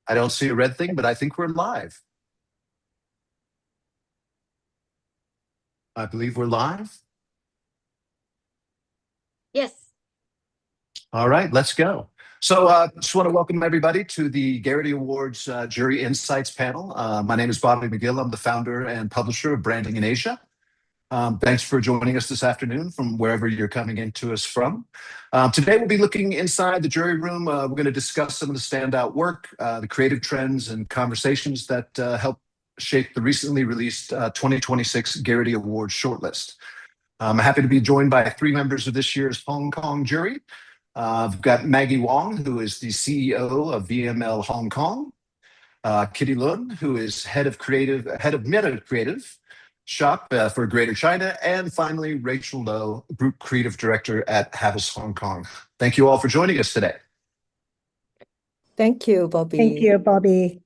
I don't see a red thing, but I think we're live. I believe we're live. Yes. All right, let's go. So just want to welcome everybody to the Gerety Awards Jury Insights panel. My name is Bobby McGill. I'm the founder and publisher of Branding in Asia. Thanks for joining us this afternoon from wherever you're coming into us from. Today we'll be looking inside the jury room. We're going to discuss some of the standout work, the creative trends and conversations that help shape the recently released 2026 Gerety Awards shortlist. I'm happy to be joined by three members of this year's Hong Kong jury. I've got Maggie Wong, who is the CEO of VML Hong Kong. Kitty Lun, who is head of Meta Creative Shop for Greater China, and finally Rachel Lowe, Group Creative Director at Havas Hong Kong. Thank you all for joining us today. Thank you, Bobby. Thank you, Bobby.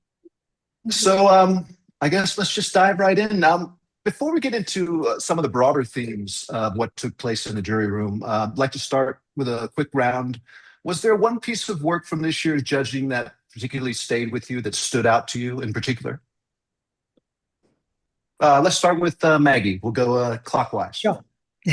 So I guess let's just dive right in. Before we get into some of the broader themes of what took place in the jury room, I'd like to start with a quick round. Was there one piece of work from this year's judging that particularly stayed with you, that stood out to you in particular? Let's start with Maggie. We'll go clockwise. Sure.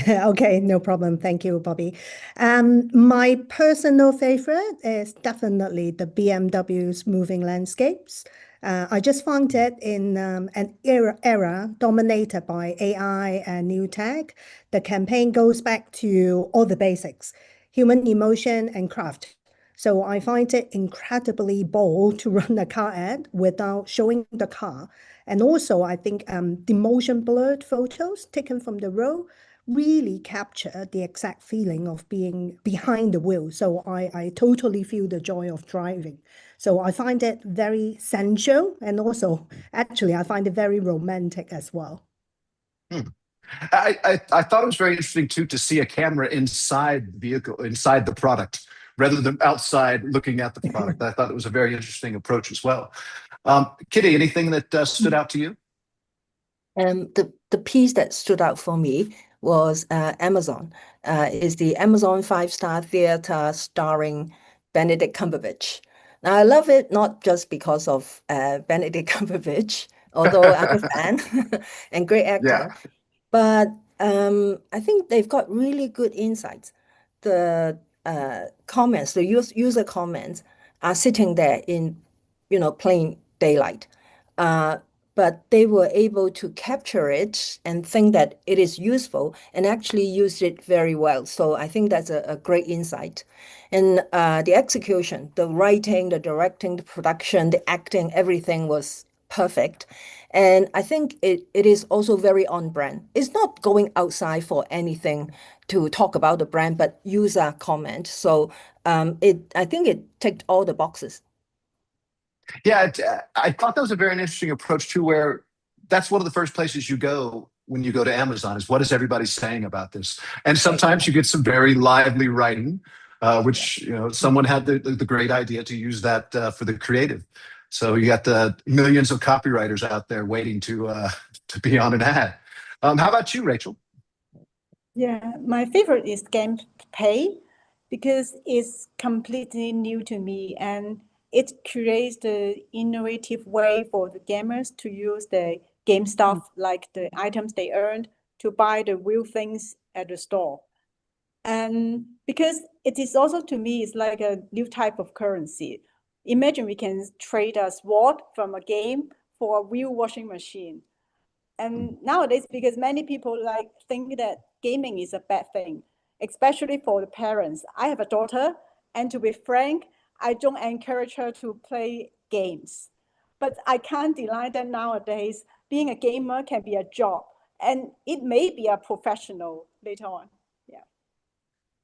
Okay, no problem. Thank you, Bobby. My personal favorite is definitely the BMW's moving landscapes. I just found it in an era dominated by AI and new tech. The campaign goes back to all the basics, human emotion and craft. So I find it incredibly bold to run a car ad without showing the car. And also, I think the motion blurred photos taken from the road really capture the exact feeling of being behind the wheel. So I totally feel the joy of driving. So I find it very sensual, and also, actually, I find it very romantic as well. I thought it was very interesting, too, to see a camera inside the vehicle, inside the product, rather than outside looking at the product. I thought it was a very interesting approach as well. Kitty, anything that stood out to you? The piece that stood out for me was Amazon. Is the Amazon 5-star theater starring Benedict Cumberbatch. Now, I love it not just because of Benedict Cumberbatch, although I'm a fan and great actor, but I think they've got really good insights. The comments, the user comments are sitting there in, plain daylight. But they were able to capture it and think that it is useful and actually use it very well. So I think that's a great insight. And the execution, the writing, the directing, the production, the acting, everything was perfect. And I think it is also very on brand. It's not going outside for anything to talk about the brand, but user comment. So I think it ticked all the boxes. Yeah, I thought that was a very interesting approach too, where that's one of the first places you go when you go to Amazon is what is everybody saying about this? And sometimes you get some very lively writing, which someone had the great idea to use that for the creative. So you got the millions of copywriters out there waiting to be on an ad. How about you, Rachel? Yeah, my favorite is gameplay because it's completely new to me, and it creates the innovative way for the gamers to use the game stuff, like the items they earned, to buy the real things at the store. And because it is also, to me, it's like a new type of currency. Imagine we can trade a sword from a game for a real washing machine. And nowadays, because many people think that gaming is a bad thing, especially for the parents. I have a daughter, and to be frank, I don't encourage her to play games. But I can't deny that nowadays, being a gamer can be a job, and it may be a professional later on. Yeah.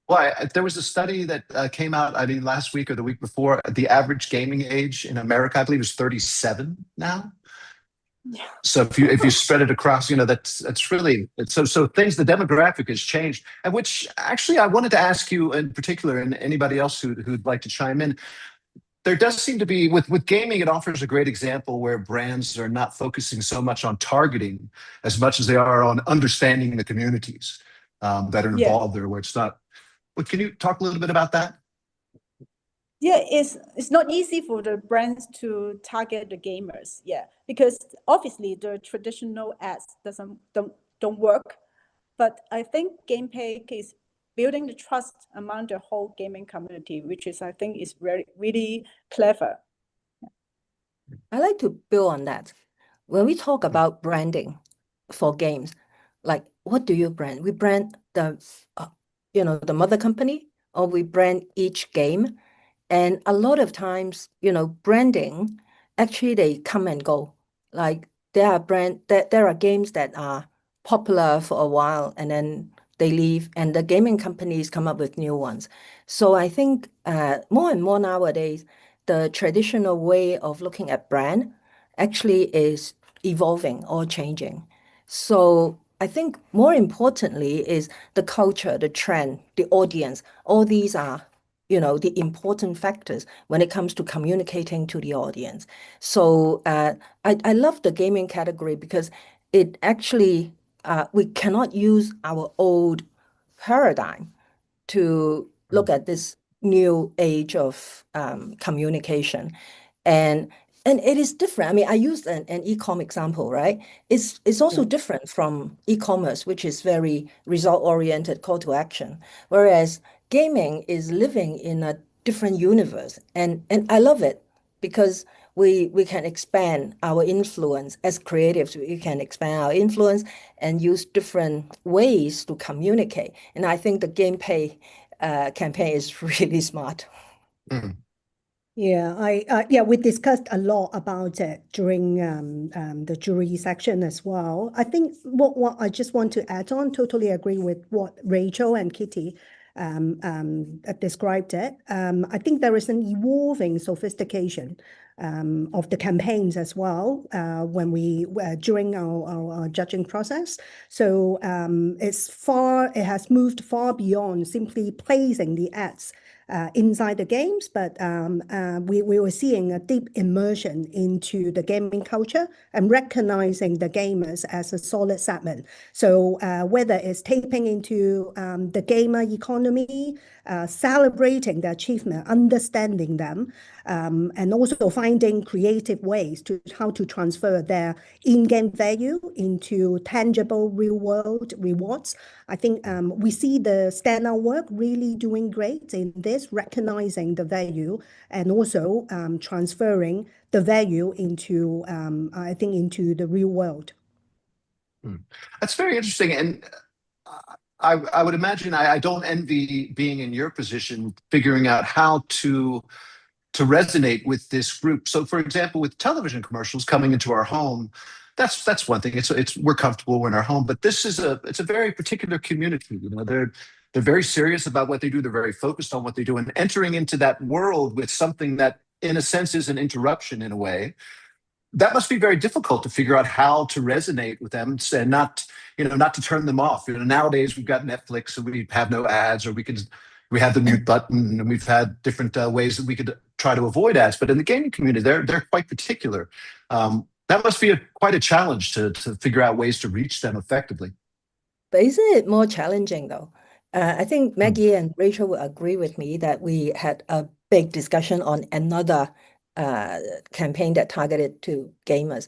Well, there was a study that came out, last week or the week before. The average gaming age in America, I believe, is 37 now. Yeah. So if you spread it across, that's really so things. The demographic has changed, and which actually I wanted to ask you in particular, and anybody else who'd like to chime in. There does seem to be with gaming, it offers a great example where brands are not focusing so much on targeting as much as they are on understanding the communities that are involved there. Where it's not. But can you talk a little bit about that? Yeah, it's not easy for the brands to target the gamers. Yeah, because obviously the traditional ads don't work. But I think GamePay is building the trust among the whole gaming community, which is I think is really clever. I like to build on that. When we talk about branding for games, like what do you brand? We brand the mother company, or we brand each game. And a lot of times, branding, actually they come and go. Like there are games that are popular for a while and then they leave, and the gaming companies come up with new ones. So I think more and more nowadays, the traditional way of looking at brand actually is evolving or changing. So I think more importantly is the culture, the trend, the audience. All these are the important factors when it comes to communicating to the audience. So I love the gaming category because it actually, we cannot use our old paradigm to look at this new age of communication. And it is different. I mean, I used an e-com example, right? It's also different from e-commerce, which is very result-oriented, call to action. Whereas gaming is living in a different universe. And I love it because we can expand our influence as creatives. We can expand our influence and use different ways to communicate. And I think the GamePay campaign is really smart. Mm. Yeah, we discussed a lot about it during the jury section as well. I think what I just want to add on, totally agree with what Rachel and Kitty described it. I think there is an evolving sophistication of the campaigns as well when we during our judging process. So it has moved far beyond simply placing the ads inside the games, but we were seeing a deep immersion into the gaming culture and recognizing the gamers as a solid segment. So whether it's tapping into the gamer economy, celebrating the achievement, understanding them, and also finding creative ways to how to transfer their in-game value into tangible real-world rewards. I think we see the standout work really doing great in this, recognizing the value and also transferring the value into, I think, into the real world. That's very interesting. And I would imagine I don't envy being in your position, figuring out how to resonate with this group. So, for example, with television commercials coming into our home, that's one thing. It's we're comfortable, we're in our home, but this is it's a very particular community. They're very serious about what they do. They're very focused on what they do, and entering into that world with something that, in a sense, is an interruption in a way. That must be very difficult to figure out how to resonate with them and not to turn them off. Nowadays we've got Netflix, and we have no ads, or we have the mute button, and we've had different ways that we could try to avoid ads. But in the gaming community, they're quite particular. That must be quite a challenge to figure out ways to reach them effectively. But isn't it more challenging though? I think Maggie and Rachel will agree with me that we had a big discussion on another campaign that targeted to gamers.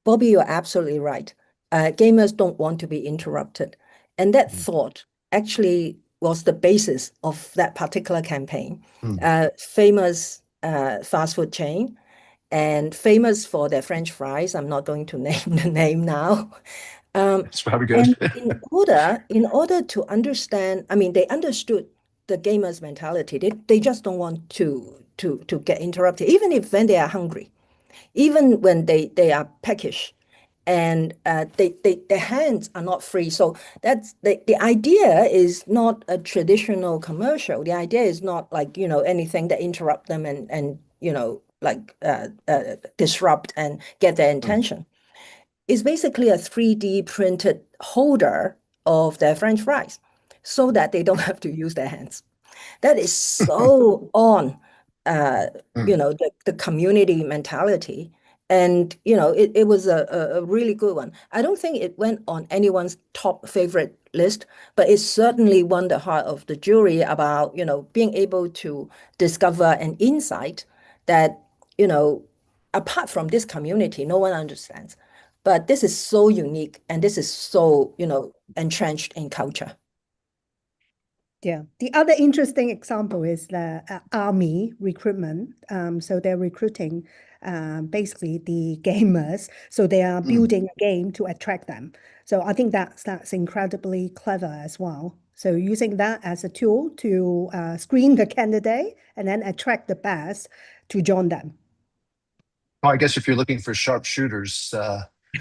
Bobby, you're absolutely right. Gamers don't want to be interrupted. And that thought actually was the basis of that particular campaign. Famous fast food chain and famous for their French fries. I'm not going to name the name now. It's probably good. And in order to understand, I mean, they understood the gamers' mentality. They just don't want to get interrupted, even if when they are hungry, even when they are peckish, and their hands are not free. So that's the idea is not a traditional commercial. The idea is not like anything that interrupt them and like disrupt and get their intention. It's basically a 3D printed holder of their French fries so that they don't have to use their hands. That is so on, the community mentality. And, it was a really good one. I don't think it went on anyone's top favorite list, but it certainly won the heart of the jury about, being able to discover an insight that, apart from this community, no one understands. But this is so unique and this is so, entrenched in culture. Yeah. The other interesting example is the army recruitment. So they're recruiting basically the gamers. So they are building a game to attract them. So I think that's incredibly clever as well. So using that as a tool to screen the candidate and then attract the best to join them. Oh, I guess if you're looking for sharpshooters,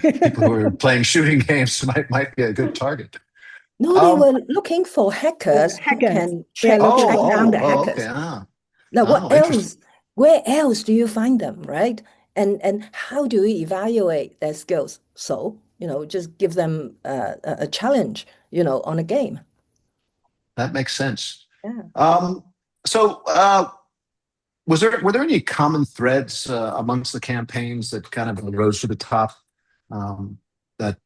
people who are playing shooting games might be a good target. No, they were looking for hackers who can track down the hackers. Okay. Now, what else? Where else do you find them, right? And how do we evaluate their skills? So, just give them a challenge, on a game. That makes sense. Yeah. So, were there any common threads amongst the campaigns that kind of rose to the top that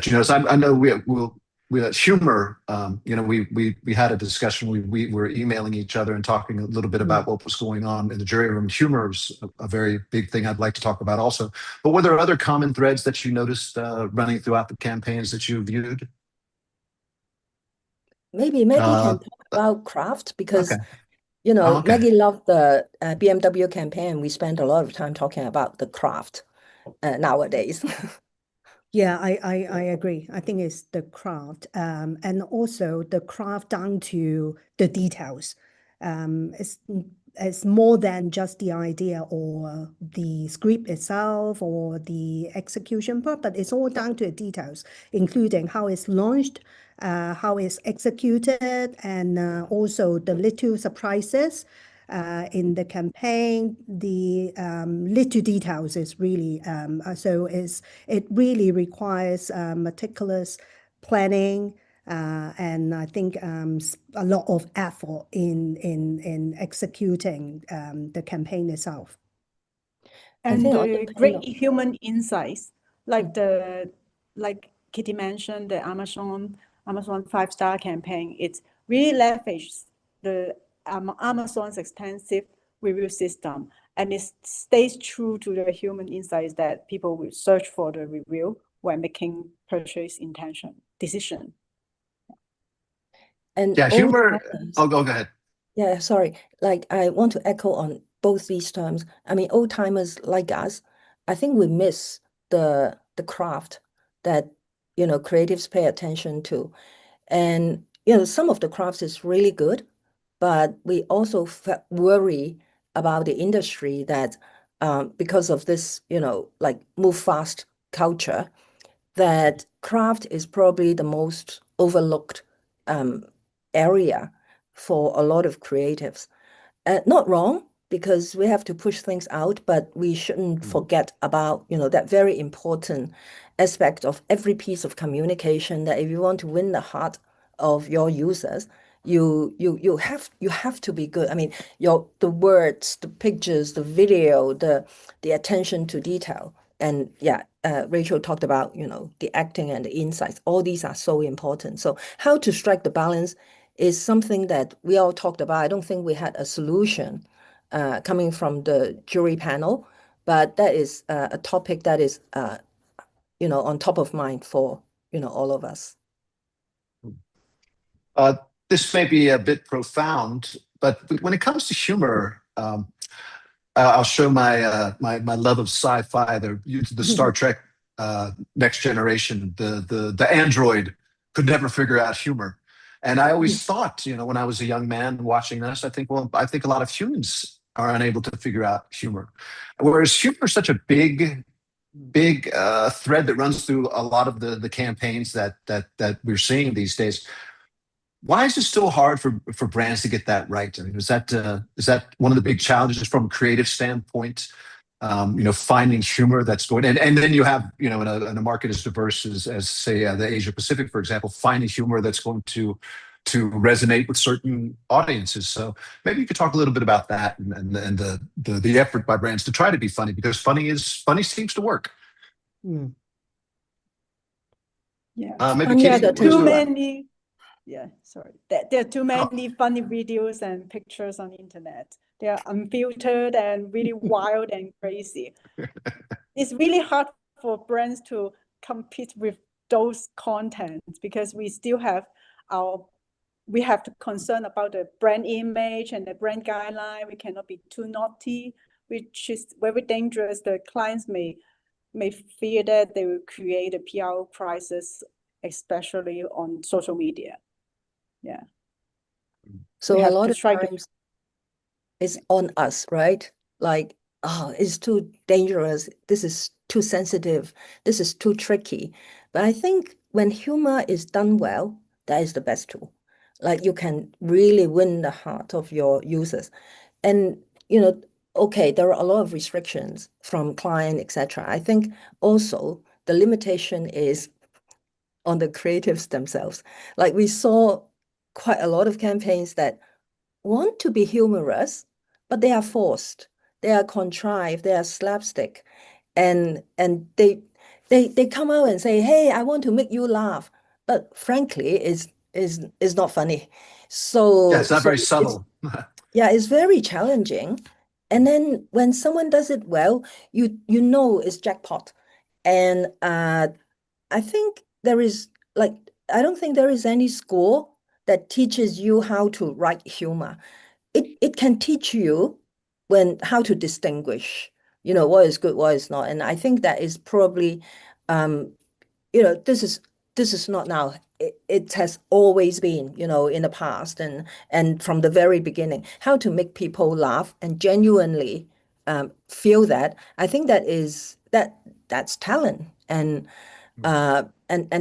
you noticed? I know we had humor. We had a discussion. We were emailing each other and talking a little bit about what was going on in the jury room. Humor is a very big thing I'd like to talk about also. But were there other common threads that you noticed running throughout the campaigns that you viewed? Maybe Maggie can talk about craft because, okay. Maggie loved the BMW campaign. We spent a lot of time talking about the craft nowadays. Yeah, I agree. I think it's the craft, and also the craft down to the details. It's more than just the idea or the script itself or the execution part, but it's all down to the details, including how it's launched, how it's executed, and also the little surprises in the campaign. The little details is really it really requires meticulous planning, and I think a lot of effort in executing the campaign itself. And the great human insights, like Kitty mentioned, the Amazon 5-star campaign, it really leverages the Amazon's extensive review system, and it stays true to the human insights that people will search for the review when making purchase decision. And humor. Go ahead. Yeah, sorry. Like I want to echo on both these terms. I mean, old timers like us, I think we miss the craft that creatives pay attention to, and some of the crafts is really good, but we also worry about the industry that because of this like move fast culture, that craft is probably the most overlooked area for a lot of creatives. Not wrong, because we have to push things out, but we shouldn't forget about, that very important aspect of every piece of communication, that if you want to win the heart of your users, you have to be good. I mean, the words, the pictures, the video, the attention to detail. And Rachel talked about, the acting and the insights. All these are so important. So how to strike the balance is something that we all talked about. I don't think we had a solution coming from the jury panel, but that is a topic that is, on top of mind for, all of us. This may be a bit profound, but when it comes to humor, I'll show my love of sci-fi. The Star Trek Next Generation. The android could never figure out humor. And I always thought, when I was a young man watching this, I think a lot of humans are unable to figure out humor. Whereas humor is such a big thread that runs through a lot of the campaigns that we're seeing these days. Why is it still hard for brands to get that right? I mean, is that one of the big challenges from a creative standpoint? Finding humor that's going, and then you have, in a market as diverse as say the Asia Pacific, for example, finding humor that's going to resonate with certain audiences. So maybe you could talk a little bit about that and the effort by brands to try to be funny, because funny seems to work. Yeah. Maybe Funny Katie, other would Too you, many, yeah, sorry. There are too oh, many funny videos and pictures on the internet. They are unfiltered and really wild and crazy. It's really hard for brands to compete with those contents because we still have we have to concern about the brand image and the brand guideline. We cannot be too naughty, which is very dangerous. The clients may fear that they will create a PR crisis, especially on social media. Yeah. So We a have lot to of strike a times it's on us, right? Like, oh, it's too dangerous. This is too sensitive. This is too tricky. But I think when humor is done well, that is the best tool. Like you can really win the heart of your users. And, okay, there are a lot of restrictions from client, etc. I think also the limitation is on the creatives themselves. Like we saw quite a lot of campaigns that want to be humorous, but they are forced, they are contrived, they are slapstick, and they come out and say, "Hey, I want to make you laugh," but frankly, is not funny. yeah, So it's not very it's subtle. yeah, it's very challenging. And then when someone does it well, you know it's jackpot. And I think there is like I don't think there is any school that teaches you how to write humor. It can teach you when how to distinguish, what is good, what is not. And I think that is probably um, this is not now. It has always been, in the past and from the very beginning, how to make people laugh and genuinely feel that. I think that's talent and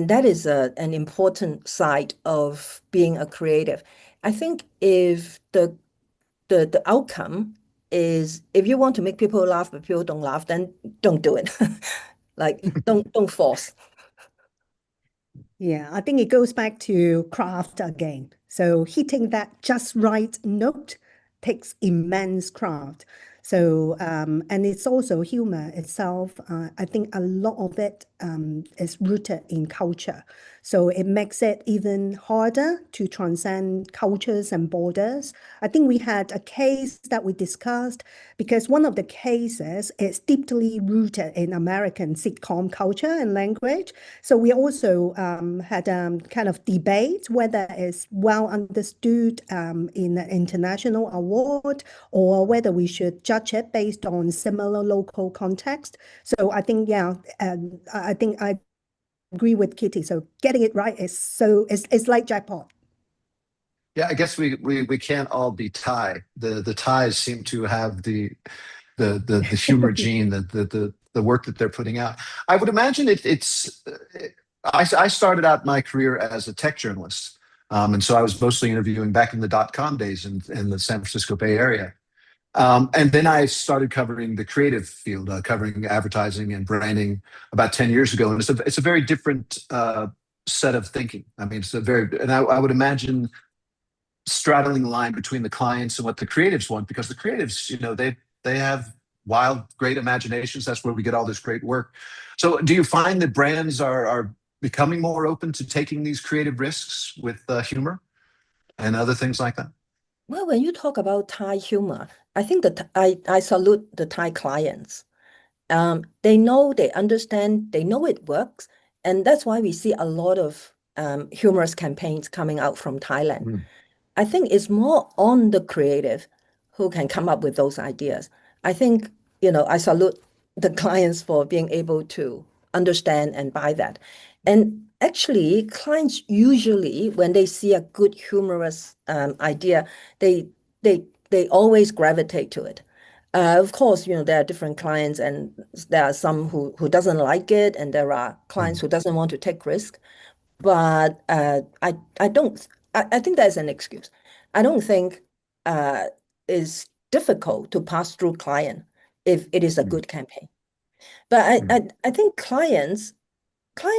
that is an important side of being a creative. I think if the outcome is if you want to make people laugh but people don't laugh, then don't do it. Like don't force. Yeah, I think it goes back to craft again. So hitting that just right note takes immense craft. So, and it's also humor itself. I think a lot of it is rooted in culture. So it makes it even harder to transcend cultures and borders. I think we had a case that we discussed because one of the cases is deeply rooted in American sitcom culture and language. So we also had kind of debate whether it's well understood in an international award or whether we should judge it based on similar local context. So I think, yeah, I think I agree with Kitty. So getting it right it's like jackpot. Yeah, I guess we can't all be Thai. The Thais seem to have the humor gene, the work that they're putting out. I would imagine I started out my career as a tech journalist, and so I was mostly interviewing back in the dot-com days in the San Francisco Bay Area. And then I started covering the creative field, covering advertising and branding about 10 years ago. And it's a very different set of thinking. I mean, and I would imagine straddling the line between the clients and what the creatives want, because the creatives, they have wild, great imaginations. That's where we get all this great work. So do you find that brands are becoming more open to taking these creative risks with humor and other things like that? Well, when you talk about Thai humor, I think that I salute the Thai clients. They know, they understand, they know it works, and that's why we see a lot of humorous campaigns coming out from Thailand. Mm. I think it's more on the creative who can come up with those ideas. I think, I salute the clients for being able to understand and buy that. And actually, clients usually, when they see a good humorous idea, they they always gravitate to it. Of course, there are different clients, and there are some who doesn't like it, and there are clients Mm. who doesn't want to take risk. But I don't I think that's an excuse. I don't think uh, it's difficult to pass through client if it is a Mm. good campaign. But Mm. I think clients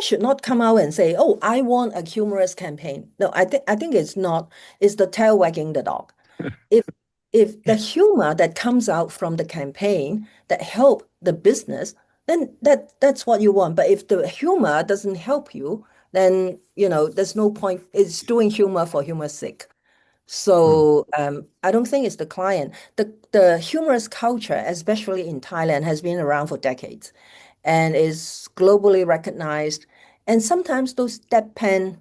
should not come out and say, "Oh, I want a humorous campaign." No, I think it's the tail wagging the dog. If if the humor that comes out from the campaign that help the business, then that's what you want. But if the humor doesn't help you, then, there's no point. It's doing humor for humor's sake. So I don't think it's the client. The humorous culture, especially in Thailand, has been around for decades and is globally recognized. And sometimes those deadpan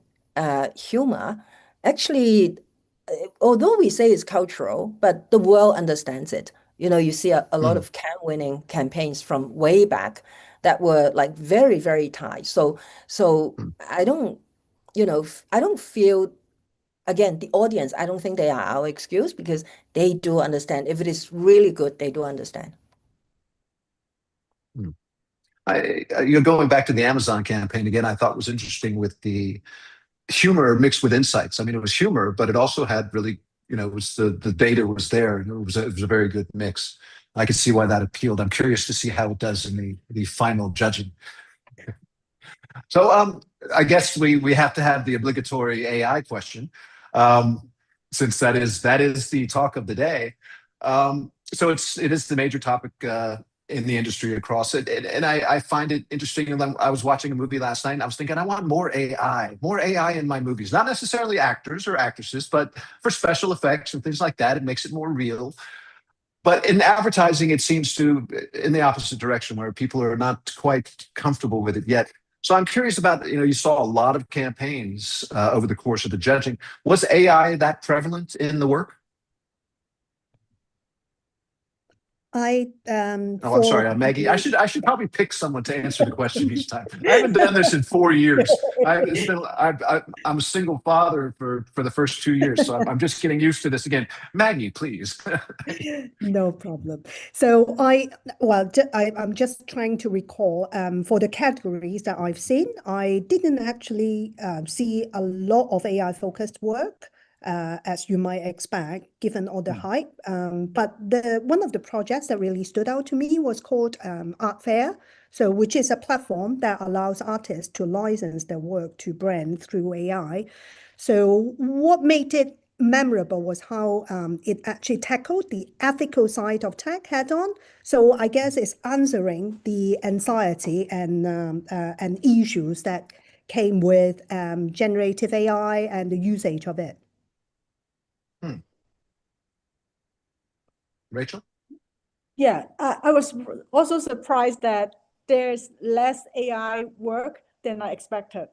humor actually, although we say it's cultural, but the world understands it. You see a lot of can-winning campaigns from way back that were like very, very Thai. So I don't, I don't feel, again, the audience, I don't think they are our excuse because they do understand. If it is really good, they do understand. You're going back to the Amazon campaign again. I thought was interesting with the humor mixed with insights. I mean, it was humor, but it also had really, it was the data was there. It was a very good mix. I could see why that appealed. I'm curious to see how it does in the final judging. So I guess we have to have the obligatory AI question, since that is the talk of the day. So it is the major topic in the industry across it, and I find it interesting. And I was watching a movie last night, and I was thinking, I want more AI in my movies. Not necessarily actors or actresses, but for special effects and things like that. It makes it more real. But in advertising, it seems to in the opposite direction, where people are not quite comfortable with it yet. So I'm curious about, you saw a lot of campaigns over the course of the judging. Was AI that prevalent in the work? Oh, I'm sorry, Maggie. I should probably pick someone to answer the question each time. I haven't done this in 4 years. I'm a single father for the first 2 years, so I'm just getting used to this again. Maggie, please. No problem. So I'm just trying to recall for the categories that I've seen, I didn't actually see a lot of AI focused work. As you might expect, given all the hype. But one of the projects that really stood out to me was called Art Fair, which is a platform that allows artists to license their work to brands through AI. So what made it memorable was how it actually tackled the ethical side of tech head on. So I guess it's answering the anxiety and issues that came with generative AI and the usage of it. Rachel? Yeah, I was also surprised that there's less AI work than I expected.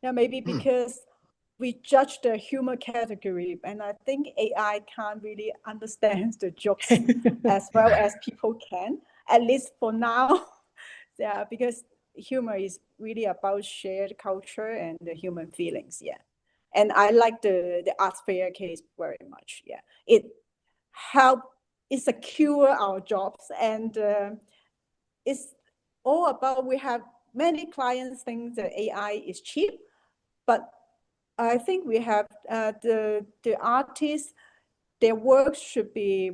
Yeah, maybe because we judge the humor category, and I think AI can't really understand the jokes as well as people can, at least for now. Yeah, because humor is really about shared culture and the human feelings. Yeah, and I like the art fair case very much. Yeah, it helped secure our jobs, and it's all about, we have many clients think that AI is cheap, but I think we have the artists, their work should be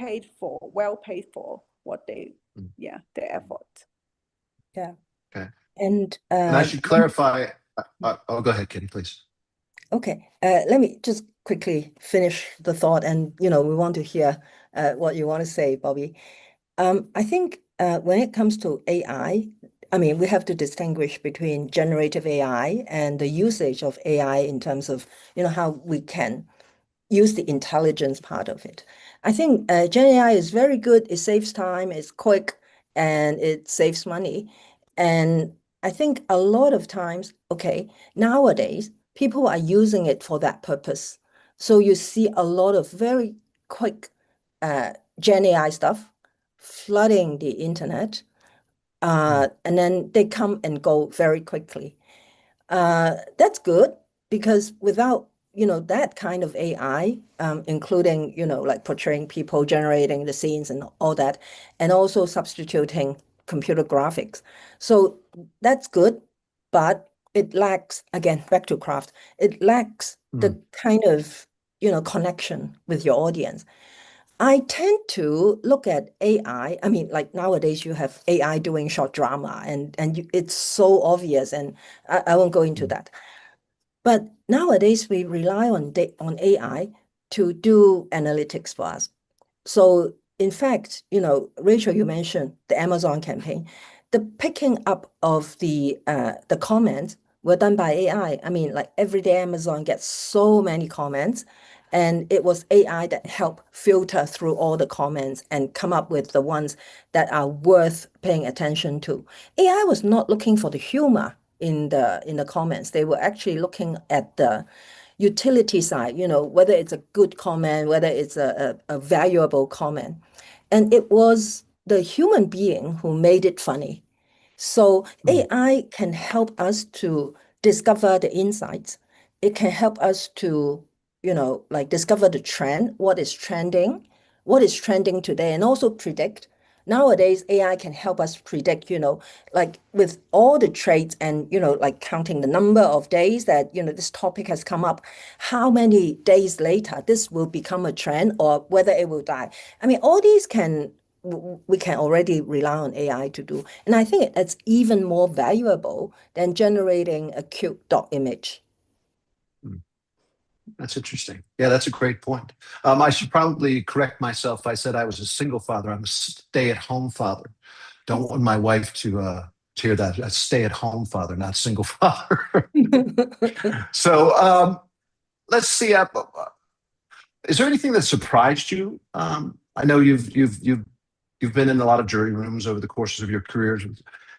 well paid for what their effort. Yeah. Okay. And I should clarify. Go ahead, Kitty, please. Okay, let me just quickly finish the thought, and we want to hear what you want to say, Bobby. I think when it comes to AI, I mean, we have to distinguish between generative AI and the usage of AI in terms of, how we can use the intelligence part of it. I think Gen AI is very good. It saves time, it's quick, and it saves money. And I think a lot of times, okay, nowadays, people are using it for that purpose. So you see a lot of very quick Gen AI stuff flooding the internet, and then they come and go very quickly. That's good because without that kind of AI, including like portraying people, generating the scenes and all that, and also substituting computer graphics. So that's good, but it lacks, again, back to craft, it lacks the kind of connection with your audience. I tend to look at AI. I mean, like nowadays you have AI doing short drama, and it's so obvious, and I won't go into that. But nowadays we rely on AI to do analytics for us. So in fact, Rachel, you mentioned the Amazon campaign. The picking up of the comments were done by AI. I mean, like every day Amazon gets so many comments, and it was AI that helped filter through all the comments and come up with the ones that are worth paying attention to. AI was not looking for the humor in the comments. They were actually looking at the utility side, whether it's a good comment, whether it's a valuable comment. And it was the human being who made it funny. So AI can help us to discover the insights. It can help us to, like discover the trend, what is trending today, and also predict. Nowadays, AI can help us predict, like with all the traits and, like counting the number of days that, this topic has come up, how many days later this will become a trend or whether it will die. I mean, all these we can already rely on AI to do. And I think it's even more valuable than generating a cute dog image. That's interesting. Yeah, that's a great point. I should probably correct myself. I said I was a single father. I'm a stay-at-home father. Don't want my wife to hear that. A stay-at-home father, not single father. So let's see. Is there anything that surprised you? I know you've been in a lot of jury rooms over the courses of your careers,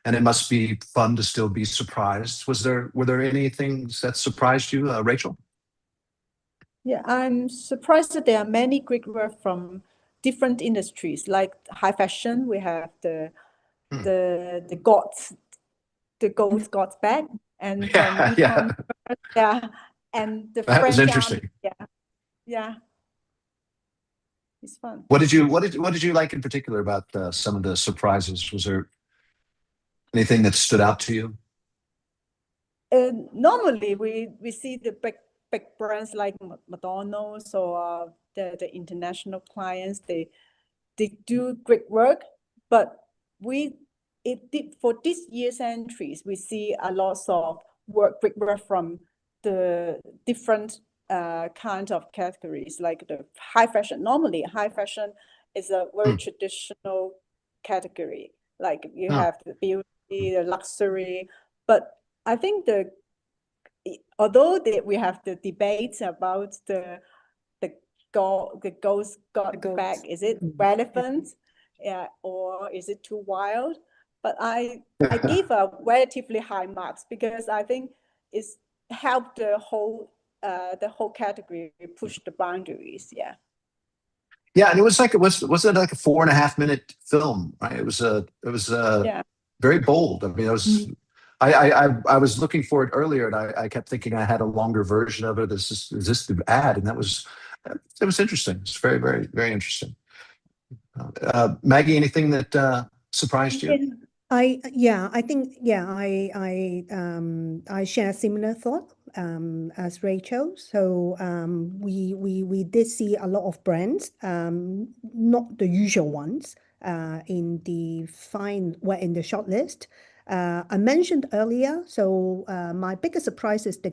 and it must be fun to still be surprised. Were there any things that surprised you, Rachel? Yeah, I'm surprised that there are many great work from different industries, like high fashion. We have the gold bag, and from Yeah, yeah, and the that was French army. interesting. Yeah, it's fun. What did you like in particular about some of the surprises? Was there anything that stood out to you? Normally, we see the big brands like McDonald's or the international clients. They do great work, but for this year's entries, we see a lot of great work from the different kinds of categories, like the high fashion. Normally, high fashion is a very traditional category. Like you have the beauty, the luxury, but I think although we have the debates about the ghost got back, is it relevant, or is it too wild? But I give a relatively high marks because I think it's helped the whole category push the boundaries. Yeah. Yeah, and it was like wasn't it like a 4.5 minute film, right? It was Yeah. very bold. I mean, I was looking for it earlier, and I kept thinking I had a longer version of it. Is this the ad? And it was interesting. It's very, very, very interesting. Maggie, anything that surprised you? I think I share a similar thought as Rachel. So we did see a lot of brands, not the usual ones, in the short list. I mentioned earlier, so my biggest surprise is the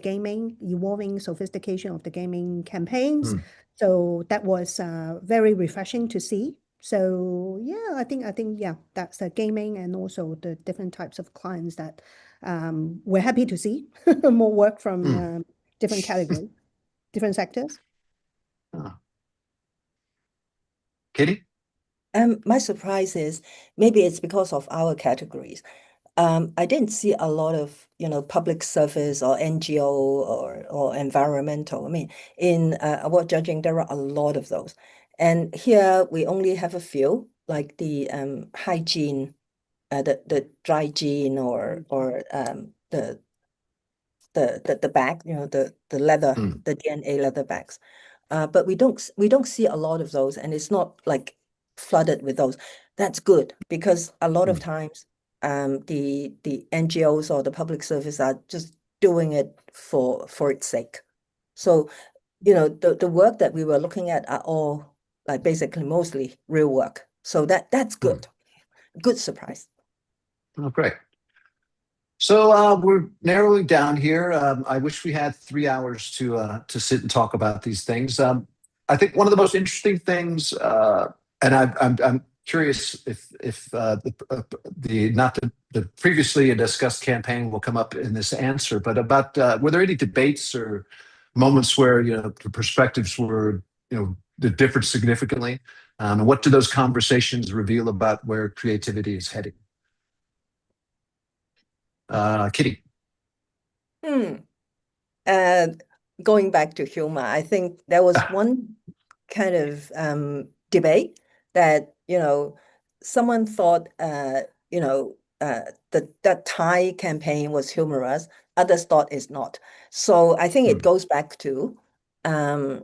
evolving sophistication of the gaming campaigns. So that was very refreshing to see. So yeah, I think yeah, that's the gaming and also the different types of clients that we're happy to see more work from different categories, different sectors. Katie? My surprise is maybe it's because of our categories. I didn't see a lot of, public service or NGO or environmental. I mean, in award judging, there are a lot of those. And here we only have a few, like the hygiene, the dry gene or the bag, the leather, the DNA leather bags. But we don't see a lot of those, and it's not like flooded with those. That's good because a lot of times the NGOs or the public service are just doing it for its sake. So, the work that we were looking at are all like basically mostly real work. So that's good. Good surprise. Oh, great. So we're narrowing down here. I wish we had 3 hours to sit and talk about these things. I think one of the most interesting things, and curious if the not the previously discussed campaign will come up in this answer, but about were there any debates or moments where the perspectives were that differed significantly, and what do those conversations reveal about where creativity is heading? Kitty. Going back to humor, I think there was one kind of debate that someone thought that Thai campaign was humorous, others thought it's not. So I think it goes back to Thai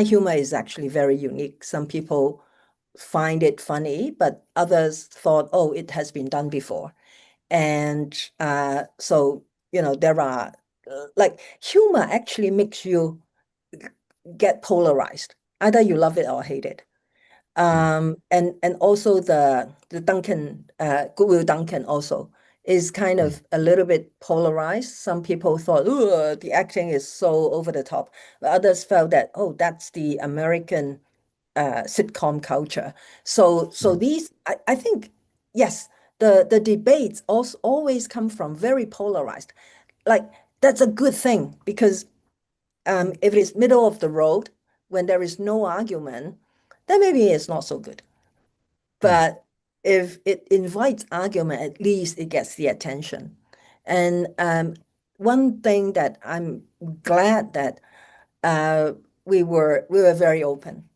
humor is actually very unique. Some people find it funny, but others thought, oh, it has been done before. And so there are like humor actually makes you get polarized. Either you love it or hate it. And also the Duncan, Goodwill Duncan also is kind of a little bit polarized. Some people thought, oh, the acting is so over the top. But others felt that, oh, that's the American sitcom culture. So these, I think, yes, the debates also always come from very polarized. Like that's a good thing because if it is middle of the road, when there is no argument, then maybe it's not so good. But if it invites argument, at least it gets the attention. And one thing that I'm glad that we were very open.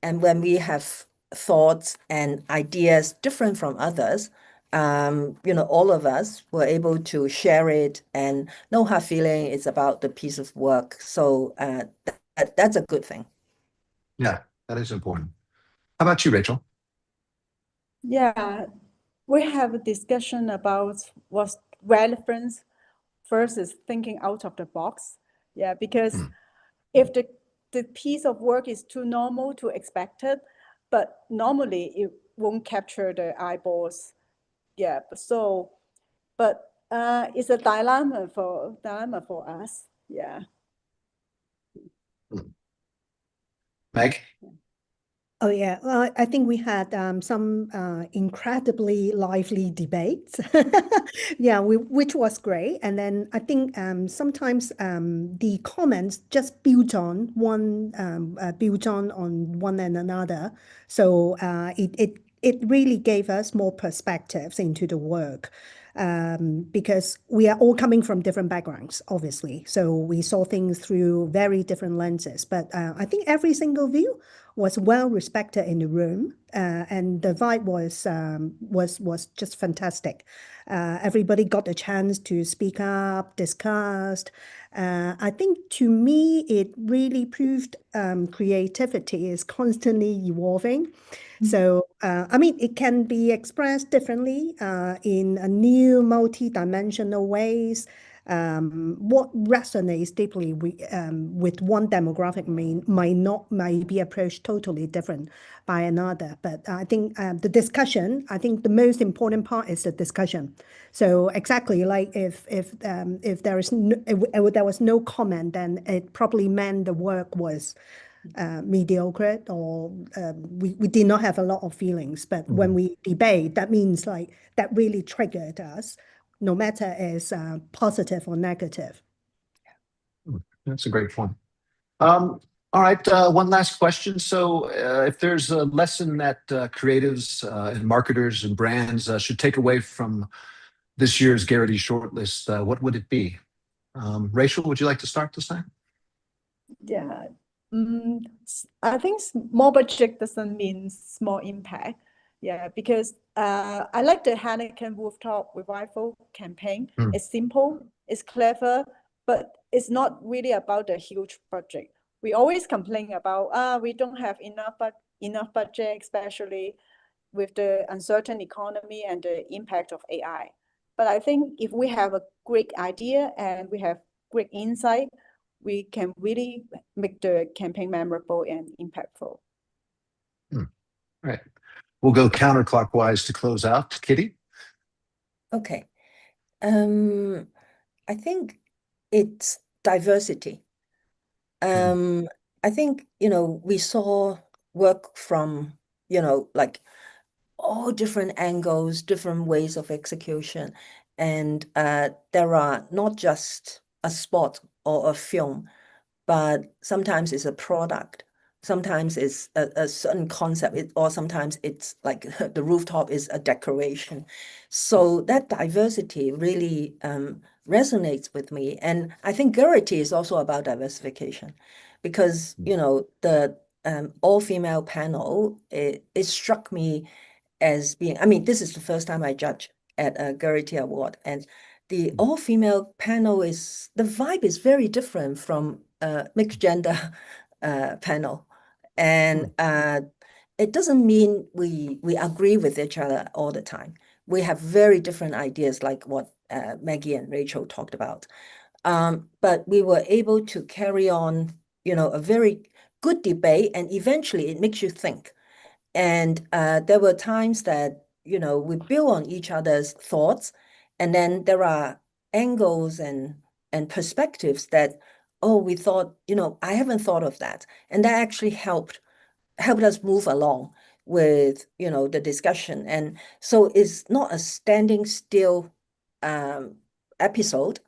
And when we have thoughts and ideas different from others, all of us were able to share it and no hard feeling. It's about the piece of work. So that's a good thing. Yeah, that is important. How about you, Rachel? Yeah, we have a discussion about what's relevance versus thinking out of the box. Yeah, because if the piece of work is too normal, too expected, but normally it won't capture the eyeballs. Yeah, but it's a dilemma for us. Yeah. Meg? Oh, yeah. Well, I think we had some incredibly lively debates. Yeah, which was great. And then I think sometimes the comments just built on one and another. So it really gave us more perspectives into the work. Because we are all coming from different backgrounds, obviously. So we saw things through very different lenses. But I think every single view was well respected in the room, and the vibe was just fantastic. Everybody got a chance to speak up, discussed. I think to me, it really proved creativity is constantly evolving. So, I mean, it can be expressed differently in a new multi-dimensional ways. What resonates deeply with one demographic might be approached totally different by another. But I think the discussion, I think the most important part is the discussion. So exactly like if there is if there was no comment, then it probably meant the work was mediocre, or we did not have a lot of feelings. But when we debate, that means like that really triggered us, no matter is positive or negative. That's a great point. All right, one last question. So if there's a lesson that creatives and marketers and brands should take away from this year's Gerety shortlist, what would it be? Rachel, would you like to start this time? Yeah. I think small budget doesn't mean small impact. Yeah, because I like the Heineken Rooftop Revival campaign. It's simple, it's clever, but it's not really about the huge budget. We always complain about we don't have enough budget, especially with the uncertain economy and the impact of AI. But I think if we have a great idea and we have great insight, we can really make the campaign memorable and impactful. All right. We'll go counterclockwise to close out. Kitty? Okay. I think it's diversity. I think, we saw work from, like all different angles, different ways of execution. And there are not just a spot or a film, but sometimes it's a product. Sometimes it's a certain concept, or sometimes it's like the rooftop is a decoration. So that diversity really resonates with me. And I think Gerety is also about diversification because, the all-female panel, it struck me as being, I mean, this is the first time I judge at a Gerety Award, and the all-female panel the vibe is very different from a mixed gender panel. And it doesn't mean we agree with each other all the time. We have very different ideas, like what Maggie and Rachel talked about. But we were able to carry on, a very good debate, and eventually it makes you think. And there were times that, we build on each other's thoughts, and then there are angles and perspectives that, oh, we thought, I haven't thought of that. And that actually helped us move along with, the discussion. And so it's not a standing still episode.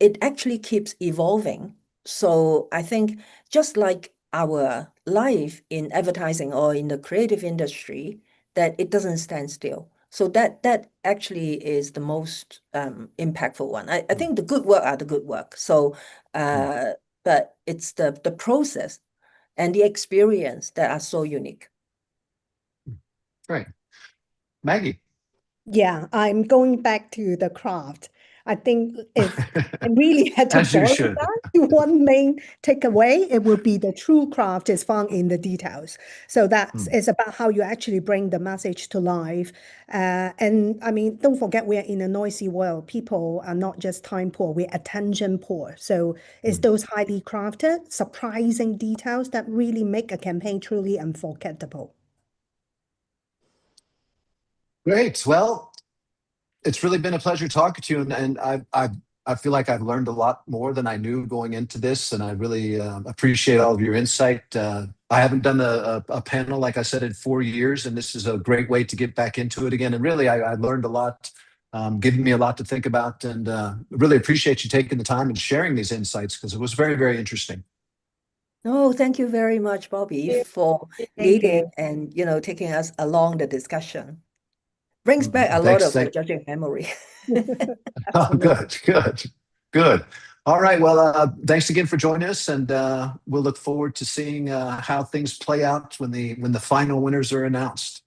It actually keeps evolving. So I think just like our life in advertising or in the creative industry, that it doesn't stand still. So that actually is the most impactful one. I think the good work are the good work. So, but it's the process and the experience that are so unique. Great. Maggie. Yeah, I'm going back to the craft. I think if I really had to As you boil should. it down to one main takeaway, it would be the true craft is found in the details. So it's about how you actually bring the message to life. And I mean, don't forget, we're in a noisy world. People are not just time poor, we're attention poor. So it's those highly crafted, surprising details that really make a campaign truly unforgettable. Great. Well, it's really been a pleasure talking to you, and I feel like I've learned a lot more than I knew going into this, and I really appreciate all of your insight. I haven't done a panel, like I said, in 4 years, and this is a great way to get back into it again. And really, I learned a lot, giving me a lot to think about, and really appreciate you taking the time and sharing these insights because it was very, very interesting. Oh, thank you very much, Bobby, for Thank leading you. and, taking us along the discussion. Brings back a lot Thanks. of judging memory. Oh, good. All right. Well, thanks again for joining us, and we'll look forward to seeing how things play out when the final winners are announced.